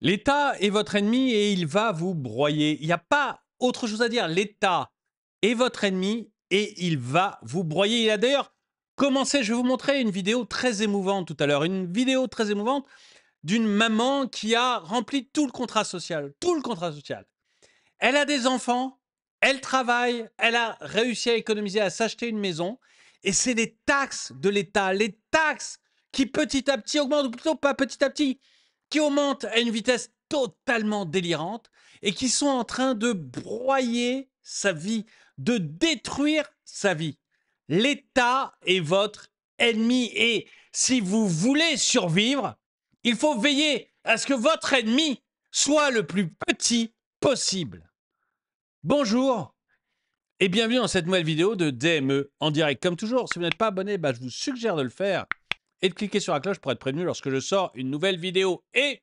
L'État est votre ennemi et il va vous broyer. Il n'y a pas autre chose à dire. L'État est votre ennemi et il va vous broyer. Il a d'ailleurs commencé, je vais vous montrer une vidéo très émouvante tout à l'heure, une vidéo très émouvante d'une maman qui a rempli tout le contrat social, tout le contrat social. Elle a des enfants, elle travaille, elle a réussi à économiser, à s'acheter une maison et c'est les taxes de l'État, les taxes qui petit à petit augmentent, ou plutôt pas petit à petit, qui augmentent à une vitesse totalement délirante et qui sont en train de broyer sa vie, de détruire sa vie. L'État est votre ennemi et si vous voulez survivre, il faut veiller à ce que votre ennemi soit le plus petit possible. Bonjour et bienvenue dans cette nouvelle vidéo de DME en direct. Comme toujours, si vous n'êtes pas abonné, je vous suggère de le faire et de cliquer sur la cloche pour être prévenu lorsque je sors une nouvelle vidéo. Et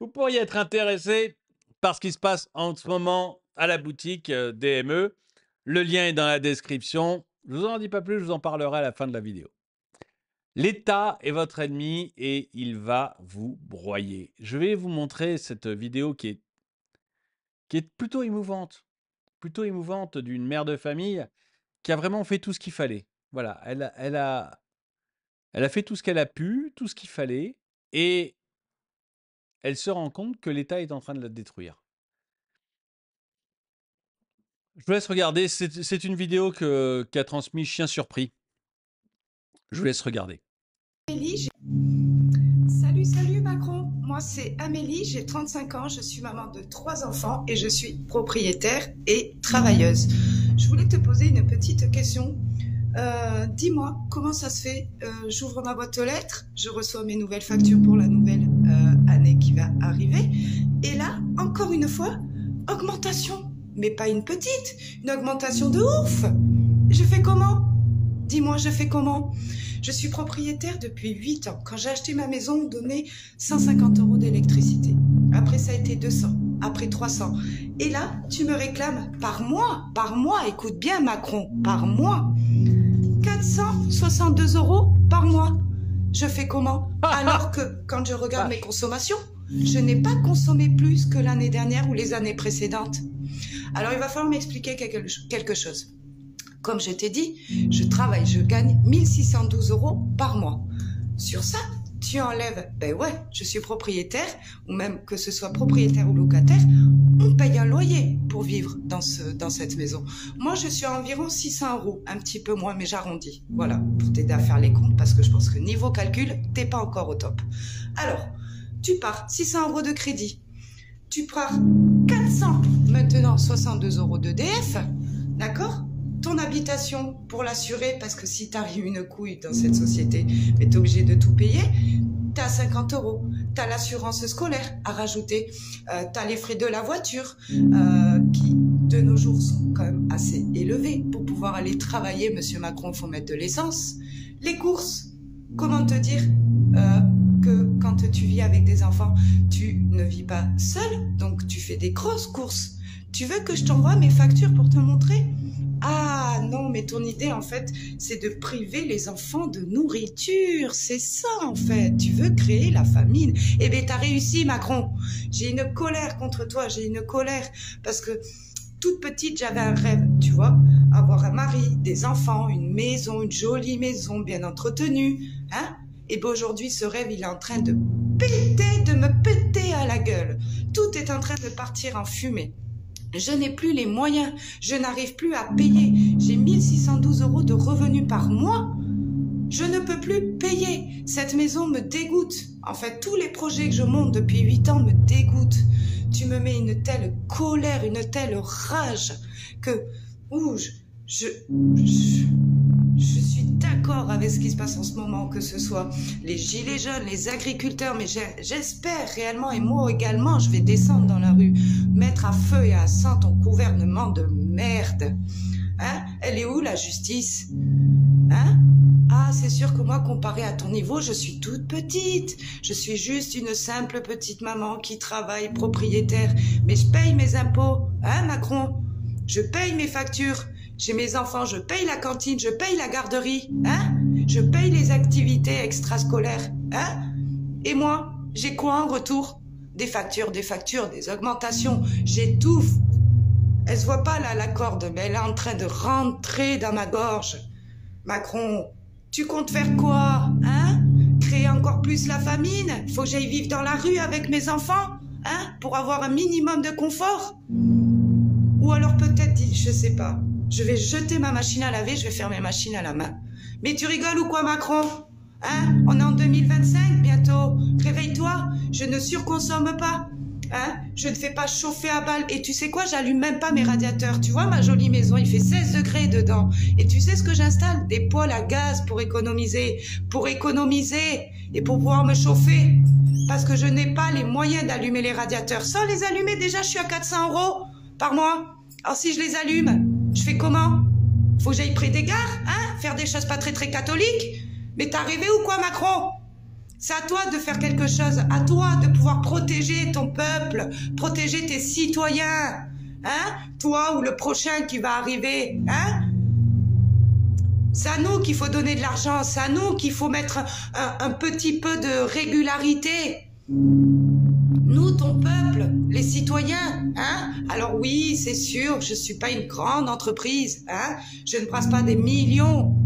vous pourriez être intéressé par ce qui se passe en ce moment à la boutique DME. Le lien est dans la description. Je ne vous en dis pas plus, je vous en parlerai à la fin de la vidéo. L'État est votre ennemi et il va vous broyer. Je vais vous montrer cette vidéo qui est plutôt émouvante d'une mère de famille qui a vraiment fait tout ce qu'il fallait. Voilà, elle a fait tout ce qu'elle a pu, tout ce qu'il fallait, et elle se rend compte que l'État est en train de la détruire. Je vous laisse regarder, c'est une vidéo qu'a transmis Chien Surpris. Je vous laisse regarder. Salut Macron, moi c'est Amélie, j'ai 35 ans, je suis maman de 3 enfants et je suis propriétaire et travailleuse. Je voulais te poser une petite question. Dis-moi, comment ça se fait? J'ouvre ma boîte aux lettres, je reçois mes nouvelles factures pour la nouvelle année qui va arriver. Et là, encore une fois, augmentation. Mais pas une petite, une augmentation de ouf. Je fais comment? Dis-moi, je fais comment? Je suis propriétaire depuis 8 ans. Quand j'ai acheté ma maison, on donnait 150 € d'électricité. Après, ça a été 200. Après, 300. Et là, tu me réclames par mois, écoute bien Macron, par mois, 462 € par mois. Je fais comment? Alors que quand je regarde mes consommations, je n'ai pas consommé plus que l'année dernière ou les années précédentes. Alors, il va falloir m'expliquer quelque chose. Comme je t'ai dit, je travaille, je gagne 1612 € par mois. Sur ça, tu enlèves, ben ouais, je suis propriétaire, ou même que ce soit propriétaire ou locataire, on paye un loyer pour vivre dans cette maison. Moi, je suis à environ 600 €, un petit peu moins, mais j'arrondis. Voilà, pour t'aider à faire les comptes, parce que je pense que niveau calcul, t'es pas encore au top. Alors, tu pars 600 € de crédit. Tu pars 400, maintenant 62 € d'EDF, d'accord? Ton habitation pour l'assurer, parce que si t'arrive une couille dans cette société, mais t'es obligé de tout payer, t'as 50 €. T'as l'assurance scolaire à rajouter, t'as les frais de la voiture, qui de nos jours sont quand même assez élevés. Pour pouvoir aller travailler, monsieur Macron, faut mettre de l'essence. Les courses, comment te dire que quand tu vis avec des enfants, tu ne vis pas seul, donc tu fais des grosses courses. Tu veux que je t'envoie mes factures pour te montrer? Ah non, mais ton idée, en fait, c'est de priver les enfants de nourriture. C'est ça, en fait. Tu veux créer la famine. Eh bien, t'as réussi, Macron. J'ai une colère contre toi. J'ai une colère parce que toute petite, j'avais un rêve, tu vois. Avoir un mari, des enfants, une maison, une jolie maison bien entretenue. Hein? Et bien, aujourd'hui, ce rêve, il est en train de me péter à la gueule. Tout est en train de partir en fumée. Je n'ai plus les moyens, je n'arrive plus à payer. J'ai 1612 € de revenus par mois. Je ne peux plus payer. Cette maison me dégoûte. En fait, tous les projets que je monte depuis 8 ans me dégoûtent. Tu me mets une telle colère, une telle rage que je suis d'accord avec ce qui se passe en ce moment, que ce soit les gilets jaunes, les agriculteurs, mais j'espère réellement, et moi également, je vais descendre dans la rue, mettre à feu et à sang ton gouvernement de merde. Hein? Elle est où la justice? Hein? Ah, c'est sûr que moi, comparé à ton niveau, je suis toute petite. Je suis juste une simple petite maman qui travaille, propriétaire. Mais je paye mes impôts, hein, Macron? Je paye mes factures. J'ai mes enfants, je paye la cantine, je paye la garderie, hein? Je paye les activités extrascolaires. Hein? Et moi, j'ai quoi en retour? Des factures, des augmentations. J'étouffe. Elle se voit pas là, la corde, mais elle est en train de rentrer dans ma gorge. Macron, tu comptes faire quoi? Hein? Créer encore plus la famine? Faut que j'aille vivre dans la rue avec mes enfants? Hein? Pour avoir un minimum de confort? Ou alors peut-être, je sais pas, je vais jeter ma machine à laver, je vais faire mes machines à la main. Mais tu rigoles ou quoi, Macron? Hein? On est en 2025 bientôt. Réveille-toi, je ne surconsomme pas. Hein? Je ne fais pas chauffer à balle. Et tu sais quoi, j'allume même pas mes radiateurs. Tu vois, ma jolie maison, il fait 16 degrés dedans. Et tu sais ce que j'installe? Des poêles à gaz pour économiser. Et pour pouvoir me chauffer. Parce que je n'ai pas les moyens d'allumer les radiateurs. Sans les allumer, déjà, je suis à 400 € par mois. Alors si je les allume, je fais comment? Faut que j'aille près des gares, hein? Faire des choses pas très très catholiques? Mais t'as rêvé ou quoi, Macron? C'est à toi de faire quelque chose, à toi de pouvoir protéger ton peuple, protéger tes citoyens, hein? Toi ou le prochain qui va arriver, hein? C'est à nous qu'il faut donner de l'argent, c'est à nous qu'il faut mettre un petit peu de régularité. Nous, ton peuple, les citoyens, hein? Alors oui, c'est sûr, je suis pas une grande entreprise, hein? Je ne brasse pas des millions.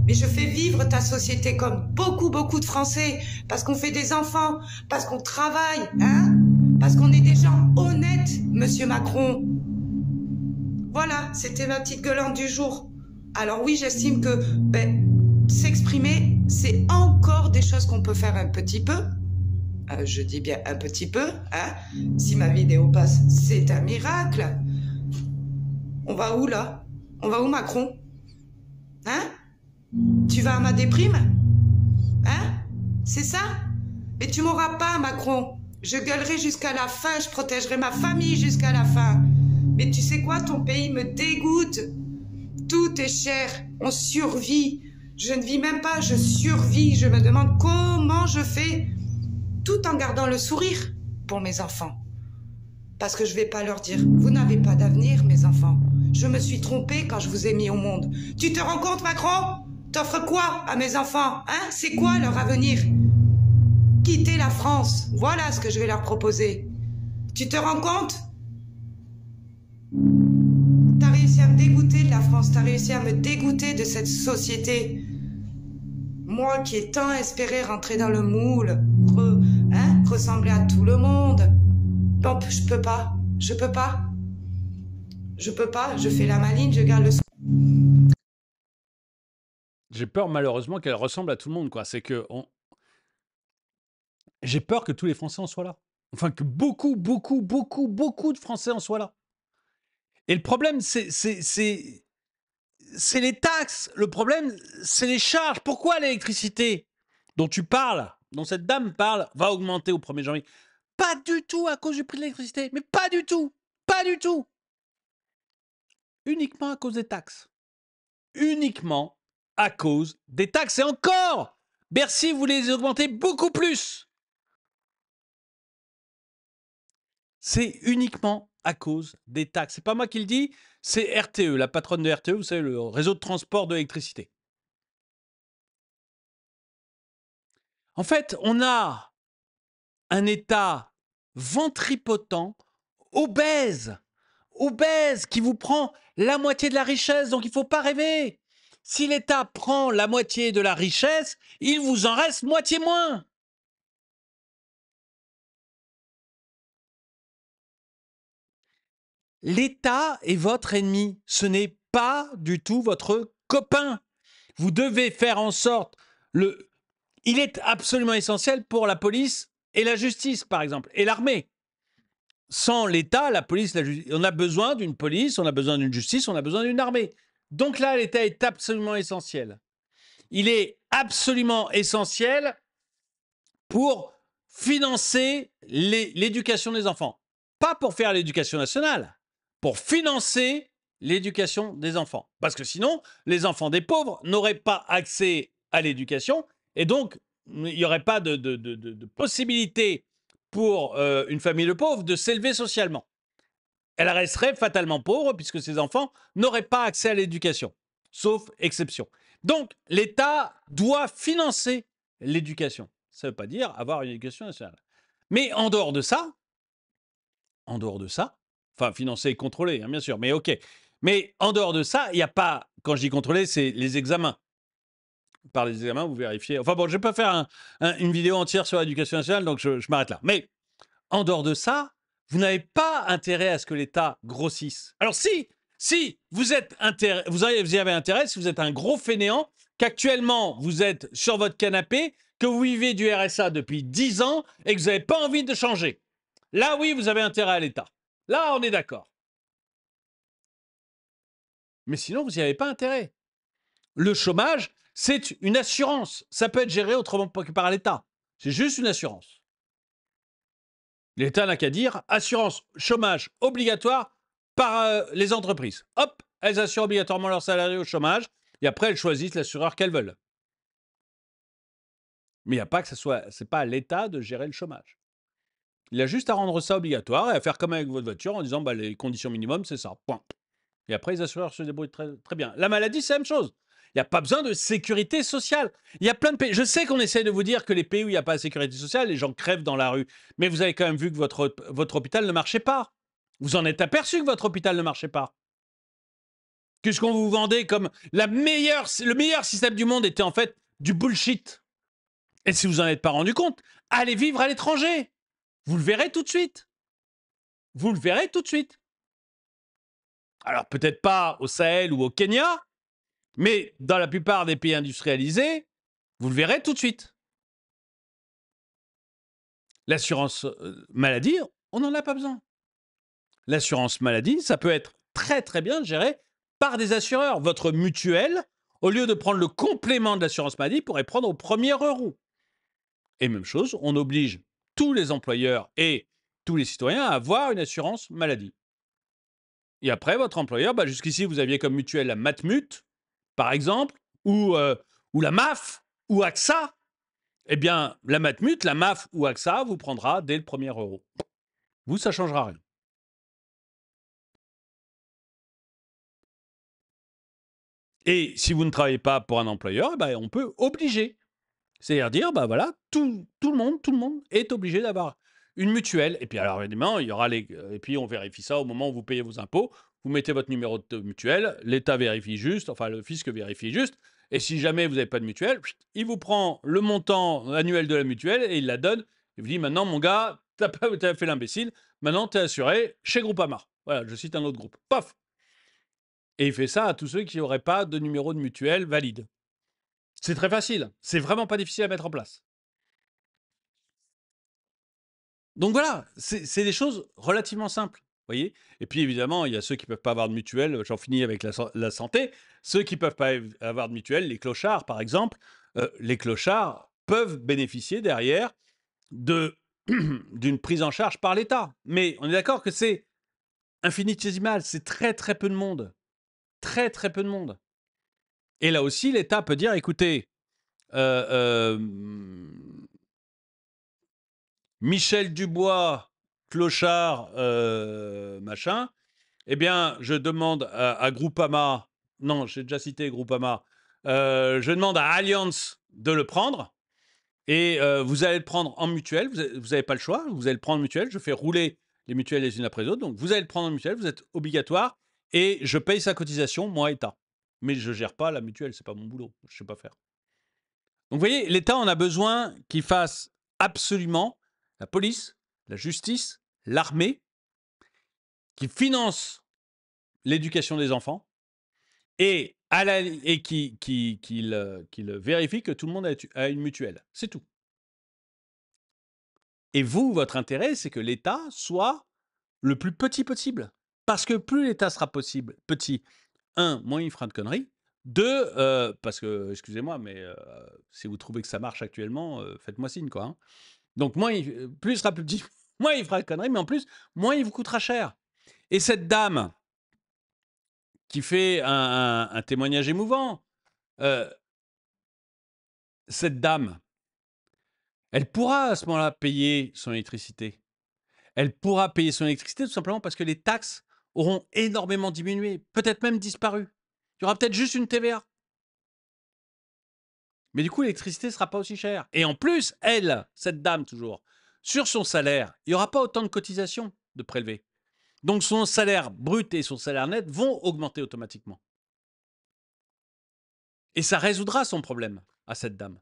Mais je fais vivre ta société comme beaucoup de Français, parce qu'on fait des enfants, parce qu'on travaille, hein? Parce qu'on est des gens honnêtes, monsieur Macron. Voilà, c'était ma petite gueulante du jour. Alors oui, j'estime que s'exprimer, c'est encore des choses qu'on peut faire un petit peu. Je dis bien un petit peu, hein? Si ma vidéo passe, c'est un miracle. On va où là? On va où, Macron? Hein? Tu vas à ma déprime? Hein? C'est ça? Mais tu m'auras pas, Macron. Je gueulerai jusqu'à la fin, je protégerai ma famille jusqu'à la fin. Mais tu sais quoi, ton pays me dégoûte. Tout est cher, on survit. Je ne vis même pas, je survis. Je me demande comment je fais, tout en gardant le sourire pour mes enfants. Parce que je vais pas leur dire, vous n'avez pas d'avenir, mes enfants. Je me suis trompée quand je vous ai mis au monde. Tu te rends compte, Macron? T'offres quoi à mes enfants? Hein? C'est quoi leur avenir? Quitter la France. Voilà ce que je vais leur proposer. Tu te rends compte? T'as réussi à me dégoûter de la France. T'as réussi à me dégoûter de cette société. Moi qui ai tant espéré rentrer dans le moule, ressembler à tout le monde. Non, je peux pas. Je peux pas. Je peux pas. Je fais la maline, je garde le... J'ai peur malheureusement qu'elle ressemble à tout le monde, quoi. C'est que j'ai peur que tous les Français en soient là. Enfin, que beaucoup de Français en soient là. Et le problème, c'est les taxes. Le problème, c'est les charges. Pourquoi l'électricité dont tu parles, dont cette dame parle, va augmenter au 1er janvier? Pas du tout à cause du prix de l'électricité. Mais pas du tout. Pas du tout. Uniquement à cause des taxes. Uniquement à cause des taxes. Et encore, Bercy voulait les augmenter beaucoup plus. C'est uniquement à cause des taxes. C'est pas moi qui le dis, c'est RTE, la patronne de RTE, vous savez, le réseau de transport de l'électricité. En fait, on a un État ventripotent, obèse, qui vous prend la moitié de la richesse, donc il ne faut pas rêver. Si l'État prend la moitié de la richesse, il vous en reste moitié moins. L'État est votre ennemi, ce n'est pas du tout votre copain. Vous devez faire en sorte... Il est absolument essentiel pour la police et la justice, par exemple, et l'armée. Sans l'État, la police, la justice, on a besoin d'une police, on a besoin d'une justice, on a besoin d'une armée. Donc là, l'État est absolument essentiel. Il est absolument essentiel pour financer l'éducation des enfants. Pas pour faire l'éducation nationale, pour financer l'éducation des enfants. Parce que sinon, les enfants des pauvres n'auraient pas accès à l'éducation et donc il n'y aurait pas de possibilité pour une famille de pauvres de s'élever socialement. Elle resterait fatalement pauvre puisque ses enfants n'auraient pas accès à l'éducation, sauf exception. Donc, l'État doit financer l'éducation. Ça ne veut pas dire avoir une éducation nationale. Mais en dehors de ça, enfin, financer et contrôler, hein, bien sûr, mais OK. Mais en dehors de ça, il n'y a pas, quand je dis contrôler, c'est les examens. Par les examens, vous vérifiez. Enfin bon, je ne vais pas faire une vidéo entière sur l'éducation nationale, donc je m'arrête là. Mais en dehors de ça, vous n'avez pas intérêt à ce que l'État grossisse. Alors si vous avez intérêt, si vous êtes un gros fainéant, qu'actuellement vous êtes sur votre canapé, que vous vivez du RSA depuis 10 ans et que vous n'avez pas envie de changer. Là, oui, vous avez intérêt à l'État. Là, on est d'accord. Mais sinon, vous n'y avez pas intérêt. Le chômage, c'est une assurance. Ça peut être géré autrement que par l'État. C'est juste une assurance. L'État n'a qu'à dire assurance chômage obligatoire par les entreprises. Hop, elles assurent obligatoirement leurs salariés au chômage et après elles choisissent l'assureur qu'elles veulent. Mais il n'y a pas que c'est pas à l'État de gérer le chômage. Il a juste à rendre ça obligatoire et à faire comme avec votre voiture en disant bah, les conditions minimum, c'est ça. Point. Et après, les assureurs se débrouillent très, très bien. La maladie, c'est la même chose. Il n'y a pas besoin de sécurité sociale. Il y a plein de pays. Je sais qu'on essaie de vous dire que les pays où il n'y a pas de sécurité sociale, les gens crèvent dans la rue. Mais vous avez quand même vu que votre hôpital ne marchait pas. Vous en êtes aperçu que votre hôpital ne marchait pas. Que ce qu'on vous vendait comme le meilleur système du monde était en fait du bullshit. Et si vous n'en êtes pas rendu compte, allez vivre à l'étranger. Vous le verrez tout de suite. Vous le verrez tout de suite. Alors peut-être pas au Sahel ou au Kenya, mais dans la plupart des pays industrialisés, vous le verrez tout de suite. L'assurance maladie, on n'en a pas besoin. L'assurance maladie, ça peut être très très bien géré par des assureurs. Votre mutuelle, au lieu de prendre le complément de l'assurance maladie, pourrait prendre au premier euro. Et même chose, on oblige tous les employeurs et tous les citoyens à avoir une assurance maladie. Et après, votre employeur, bah, jusqu'ici, vous aviez comme mutuelle la Matmut, par exemple, ou la MAF, ou AXA. Eh bien, la Matmut, la MAF ou AXA vous prendra dès le premier euro. Vous, ça ne changera rien. Et si vous ne travaillez pas pour un employeur, bah, on peut obliger. C'est-à-dire dire, bah voilà, tout le monde est obligé d'avoir une mutuelle. Et puis alors évidemment, il y aura et puis on vérifie ça au moment où vous payez vos impôts. Vous mettez votre numéro de mutuelle, l'État vérifie juste, enfin le fisc vérifie juste. Et si jamais vous n'avez pas de mutuelle, il vous prend le montant annuel de la mutuelle et il la donne. Il vous dit maintenant, mon gars, t'as fait l'imbécile, maintenant tu es assuré chez Groupama. Voilà, je cite un autre groupe. Paf. Et il fait ça à tous ceux qui n'auraient pas de numéro de mutuelle valide. C'est très facile. C'est vraiment pas difficile à mettre en place. Donc voilà, c'est des choses relativement simples, voyez. Et puis évidemment, il y a ceux qui peuvent pas avoir de mutuelle, j'en finis avec la santé. Ceux qui peuvent pas avoir de mutuelle, les clochards par exemple, les clochards peuvent bénéficier derrière d'une prise en charge par l'État. Mais on est d'accord que c'est infinitésimal, c'est très très peu de monde. Très très peu de monde. Et là aussi, l'État peut dire, écoutez, Michel Dubois, clochard, machin, eh bien, je demande à Groupama, non, j'ai déjà cité Groupama, je demande à Allianz de le prendre, et vous allez le prendre en mutuelle, vous n'avez pas le choix, vous allez le prendre en mutuelle, je fais rouler les mutuelles les unes après les autres, donc vous allez le prendre en mutuelle, vous êtes obligatoire, et je paye sa cotisation, moi, État. Mais je ne gère pas la mutuelle, c'est pas mon boulot, je ne sais pas faire. Donc vous voyez, l'État, on a besoin qu'il fasse absolument la police, la justice, l'armée, qui finance l'éducation des enfants et, qu'il vérifie que tout le monde a une mutuelle. C'est tout. Et vous, votre intérêt, c'est que l'État soit le plus petit possible. Parce que plus l'État sera petit, moins il fera de conneries. Deux, parce que, excusez-moi, mais si vous trouvez que ça marche actuellement, faites-moi signe, quoi. Hein. Donc, plus il sera plus petit, moins il fera de conneries, mais en plus, moins il vous coûtera cher. Et cette dame qui fait un témoignage émouvant, cette dame, elle pourra à ce moment-là payer son électricité. Elle pourra payer son électricité tout simplement parce que les taxes auront énormément diminué, peut-être même disparu. Il y aura peut-être juste une TVA. Mais du coup, l'électricité ne sera pas aussi chère. Et en plus, elle, cette dame toujours, sur son salaire, il n'y aura pas autant de cotisations de prélevées. Donc son salaire brut et son salaire net vont augmenter automatiquement. Et ça résoudra son problème à cette dame.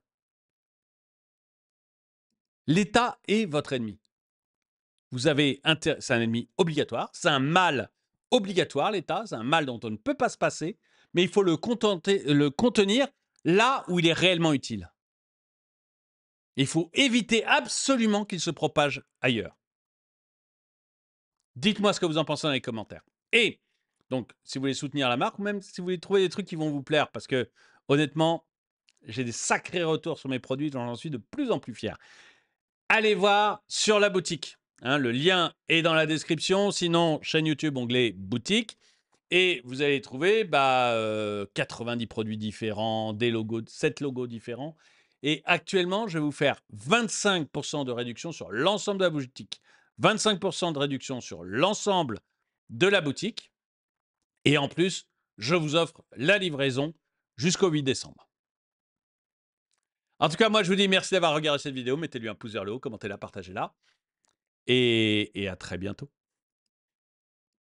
L'État est votre ennemi. C'est un ennemi obligatoire, c'est un mal obligatoire, l'État, c'est un mal dont on ne peut pas se passer, mais il faut le contenir là où il est réellement utile. Il faut éviter absolument qu'il se propage ailleurs. Dites-moi ce que vous en pensez dans les commentaires. Et donc, si vous voulez soutenir la marque, ou même si vous voulez trouver des trucs qui vont vous plaire, parce que honnêtement, j'ai des sacrés retours sur mes produits, j'en suis de plus en plus fier. Allez voir sur la boutique. Hein, le lien est dans la description. Sinon, chaîne YouTube, onglet boutique. Et vous allez trouver 90 produits différents, des logos, 7 logos différents. Et actuellement, je vais vous faire 25% de réduction sur l'ensemble de la boutique. 25% de réduction sur l'ensemble de la boutique. Et en plus, je vous offre la livraison jusqu'au 8 décembre. En tout cas, moi, je vous dis merci d'avoir regardé cette vidéo. Mettez-lui un pouce vers le haut, commentez-la, partagez-la. Et à très bientôt.